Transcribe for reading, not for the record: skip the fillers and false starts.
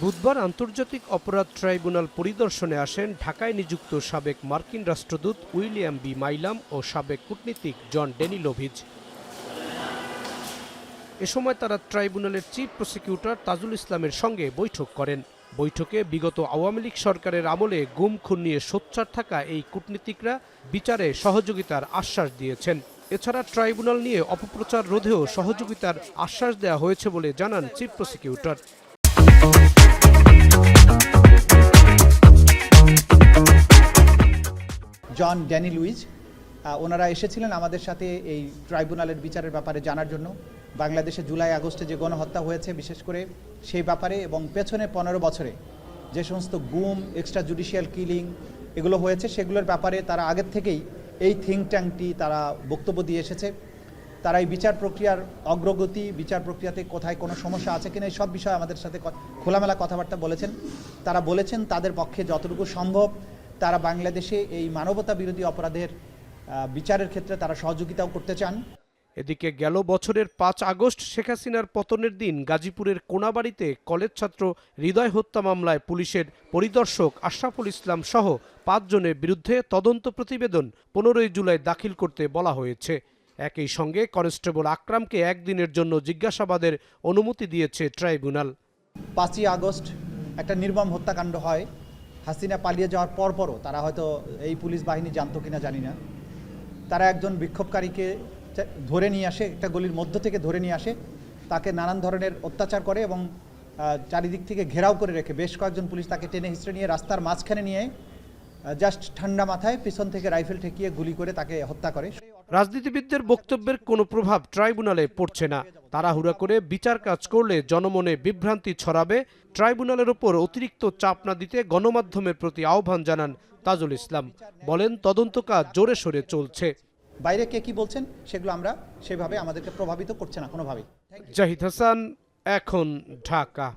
বুধবার আন্তর্জাতিক অপরাধ ট্রাইব্যুনাল পরিদর্শনে আসেন ঢাকায় নিযুক্ত সাবেক মার্কিন রাষ্ট্রদূত উইলিয়াম বি মাইলাম ও সাবেক কূটনীতিক জন ড্যানিলোভিচ। এ সময় তারা ট্রাইব্যুনালের চিফ প্রসিকিউটর তাজুল ইসলামের সঙ্গে বৈঠক করেন। বৈঠকে বিগত আওয়ামী লীগ সরকারের আমলে গুম খুন নিয়ে সোচ্চার থাকা এই কূটনীতিকরা বিচারে সহযোগিতার আশ্বাস দিয়েছেন। এছাড়া ট্রাইব্যুনাল নিয়ে অপপ্রচার রোধেও সহযোগিতার আশ্বাস দেওয়া হয়েছে বলে জানান চিফ প্রসিকিউটর। জন ড্যানি লুইজ ওনারা এসেছিলেন আমাদের সাথে এই ট্রাইব্যুনালের বিচারের ব্যাপারে জানার জন্য। বাংলাদেশে জুলাই আগস্টে যে গণহত্যা হয়েছে বিশেষ করে সেই ব্যাপারে, এবং পেছনে 15 বছরে যে সমস্ত গুম, এক্সট্রা জুডিশিয়াল কিলিং এগুলো হয়েছে সেগুলোর ব্যাপারে তারা আগের থেকেই এই থিঙ্ক ট্যাঙ্কটি তারা বক্তব্য দিয়ে এসেছে। তারা এই বিচার প্রক্রিয়ার অগ্রগতি, বিচার প্রক্রিয়াতে কোথায় কোনো সমস্যা আছে কিনা এই সব বিষয়ে আমাদের সাথে খোলামেলা কথাবার্তা বলেছেন। তারা বলেছেন তাদের পক্ষে যতটুকু সম্ভব তারা বাংলাদেশে এই মানবতা বিরোধী অপরাধের বিচারের ক্ষেত্রে তারা সহযোগিতাও করতে চান। এদিকে গেল বছরের 5 আগস্ট শেখ হাসিনার পতনের দিন গাজীপুরের কোনাবাড়িতে কলেজ ছাত্র হৃদয় হত্যা মামলায় পুলিশের পরিদর্শক আশরাফুল ইসলাম সহ 5 জনের বিরুদ্ধে তদন্ত প্রতিবেদন 15 জুলাই দাখিল করতে বলা হয়েছে। একই সঙ্গে কনস্টেবল আকরামকে একদিনের জন্য জিজ্ঞাসাবাদের অনুমতি দিয়েছে ট্রাইব্যুনাল। 5ই আগস্ট একটা নির্মম হত্যাকাণ্ড হয়। হাসিনা পালিয়ে যাওয়ার পরও তারা হয়তো এই পুলিশ বাহিনী জানতো কিনা জানি না, তারা একজন বিক্ষোভকারীকে ধরে নিয়ে আসে, একটা গলির মধ্য থেকে ধরে নিয়ে আসে, তাকে নানান ধরনের অত্যাচার করে এবং চারিদিক থেকে ঘেরাও করে রেখে বেশ কয়েকজন পুলিশ তাকে টেনে হিঁচড়ে নিয়ে রাস্তার মাঝখানে নিয়ে জাস্ট ঠান্ডা মাথায় পিছন থেকে রাইফেল ঠেকিয়ে গুলি করে তাকে হত্যা করে। রাজনীতিবিদদের বক্তব্যের কোনো প্রভাব ট্রাইব্যুনালে পড়ছে না। তাড়াহুড়া করে বিচার কাজ করলে জনমনে বিভ্রান্তি ছড়াবে। ট্রাইব্যুনালের ওপর অতিরিক্ত চাপ না দিতে গণমাধ্যমের প্রতি আহ্বান জানান তাজুল ইসলাম। বলেন তদন্ত কাজ জোরে সোরে চলছে। বাইরে কে কি বলছেন সেগুলো আমরা সেভাবে আমাদেরকে প্রভাবিত করছে না কোনোভাবেই। জাহিদ হাসান, এখন, ঢাকা।